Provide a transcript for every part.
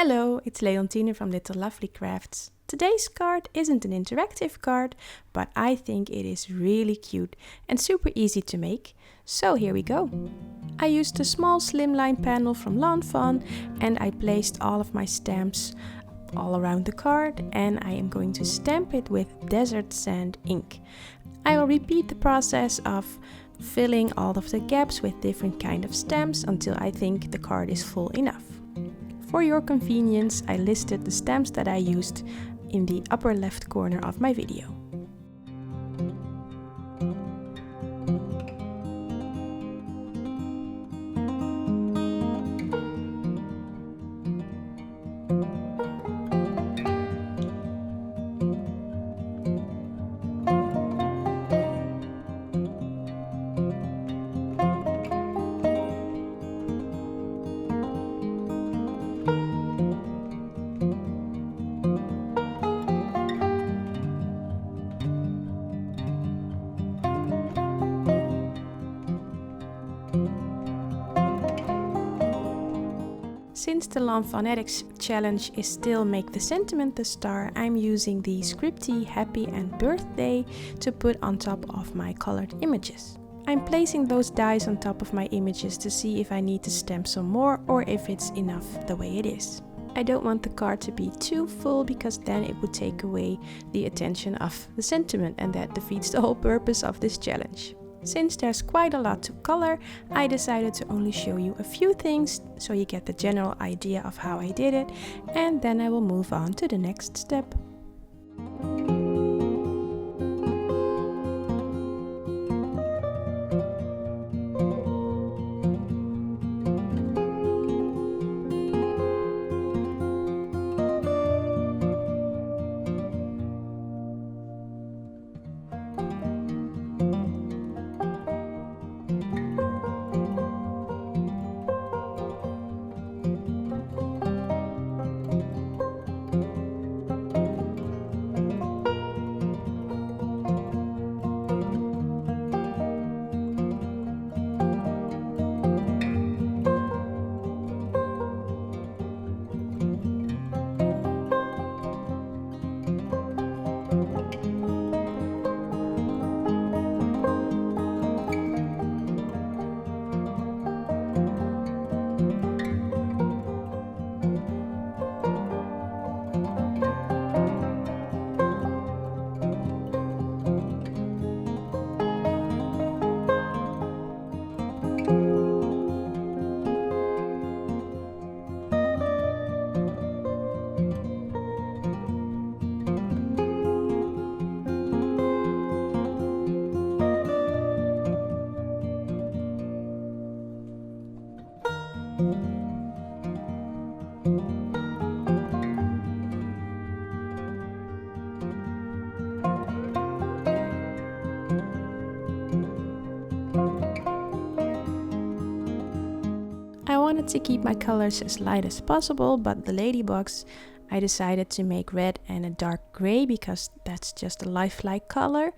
Hello, it's Leontine from Little Lovely Crafts. Today's card isn't an interactive card, but I think it is really cute and super easy to make. So here we go. I used a small Slimline panel from Lawn Fawn and I placed all of my stamps all around the card, and I am going to stamp it with desert sand ink. I will repeat the process of filling all of the gaps with different kind of stamps until I think the card is full enough. For your convenience, I listed the stamps that I used in the upper left corner of my video. Since the Lawn Fawnatics challenge is still Make the Sentiment the Star, I'm using the Scripty Happy and Birthday to put on top of my colored images. I'm placing those dies on top of my images to see if I need to stamp some more or if it's enough the way it is. I don't want the card to be too full because then it would take away the attention of the sentiment, and that defeats the whole purpose of this challenge. Since there's quite a lot to color, I decided to only show you a few things so you get the general idea of how I did it, and then I will move on to the next step. I wanted to keep my colors as light as possible, but the ladybugs I decided to make red and a dark gray because that's just a lifelike color.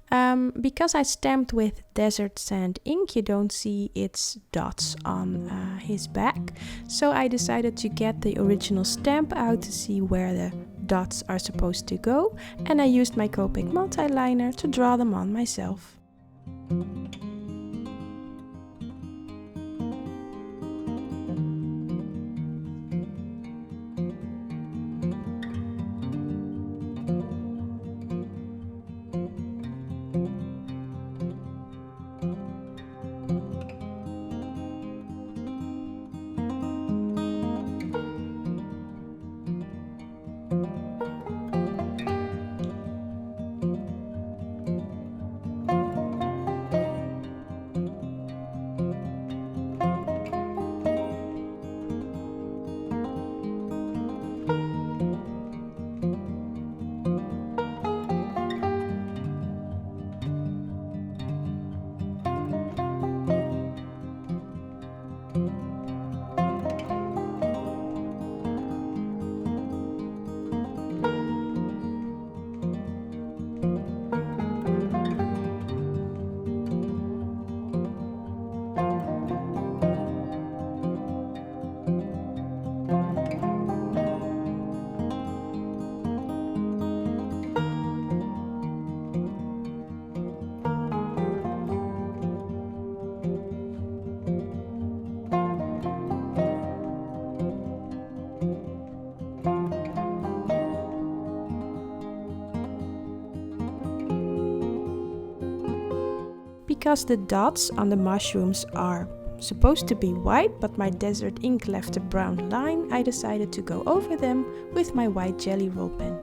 Because I stamped with desert sand ink, you don't see its dots on his back. So I decided to get the original stamp out to see where the dots are supposed to go, and I used my Copic multi-liner to draw them on myself. because the dots on the mushrooms are supposed to be white, but my desert ink left a brown line, I decided to go over them with my white jelly roll pen.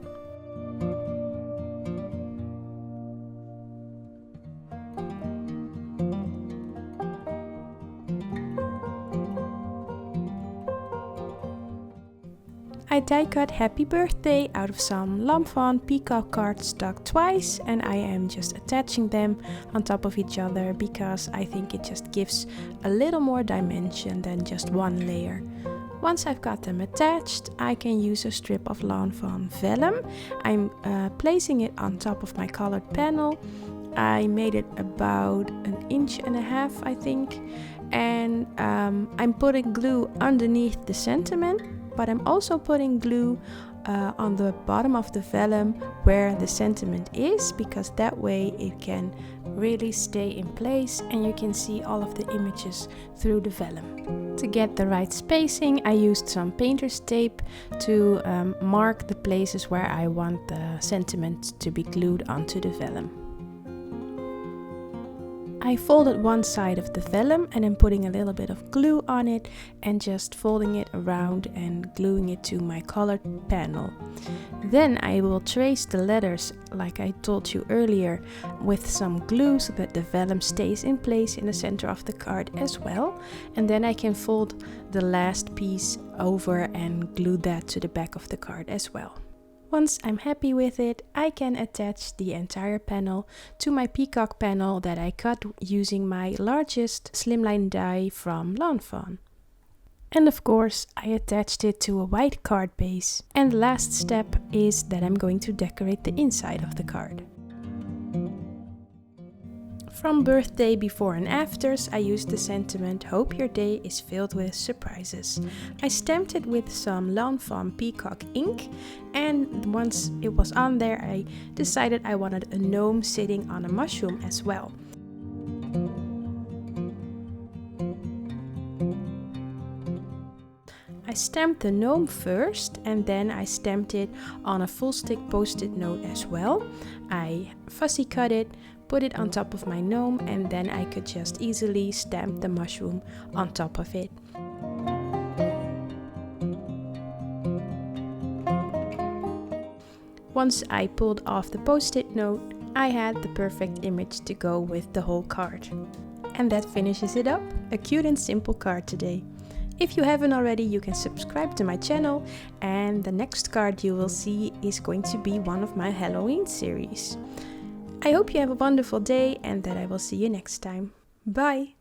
I die cut Happy Birthday out of some Lawn Fawn Peacock cardstock twice, and I am just attaching them on top of each other because I think it just gives a little more dimension than just one layer. Once I've got them attached, I can use a strip of Lawn Fawn Vellum. I'm placing it on top of my colored panel. I made it about 1.5 inches, I think, and I'm putting glue underneath the sentiment. But I'm also putting glue on the bottom of the vellum where the sentiment is, because that way it can really stay in place and you can see all of the images through the vellum. To get the right spacing, I used some painter's tape to mark the places where I want the sentiment to be glued onto the vellum. I folded one side of the vellum and I'm putting a little bit of glue on it and just folding it around and gluing it to my colored panel. Then I will trace the letters, like I told you earlier, with some glue so that the vellum stays in place in the center of the card as well. And then I can fold the last piece over and glue that to the back of the card as well. Once I'm happy with it, I can attach the entire panel to my peacock panel that I cut using my largest slimline die from Lawn Fawn. And of course, I attached it to a white card base. And the last step is that I'm going to decorate the inside of the card. From birthday before and afters, I used the sentiment, "Hope your day is filled with surprises." I stamped it with some Lawn Fawn Peacock ink, and once it was on there, I decided I wanted a gnome sitting on a mushroom as well. I stamped the gnome first, and then I stamped it on a full stick post-it note as well. I fussy cut it, put it on top of my gnome, and then I could just easily stamp the mushroom on top of it. Once I pulled off the post-it note, I had the perfect image to go with the whole card. And that finishes it up. A cute and simple card today. If you haven't already, you can subscribe to my channel, and the next card you will see is going to be one of my Halloween series. I hope you have a wonderful day and that I will see you next time. Bye!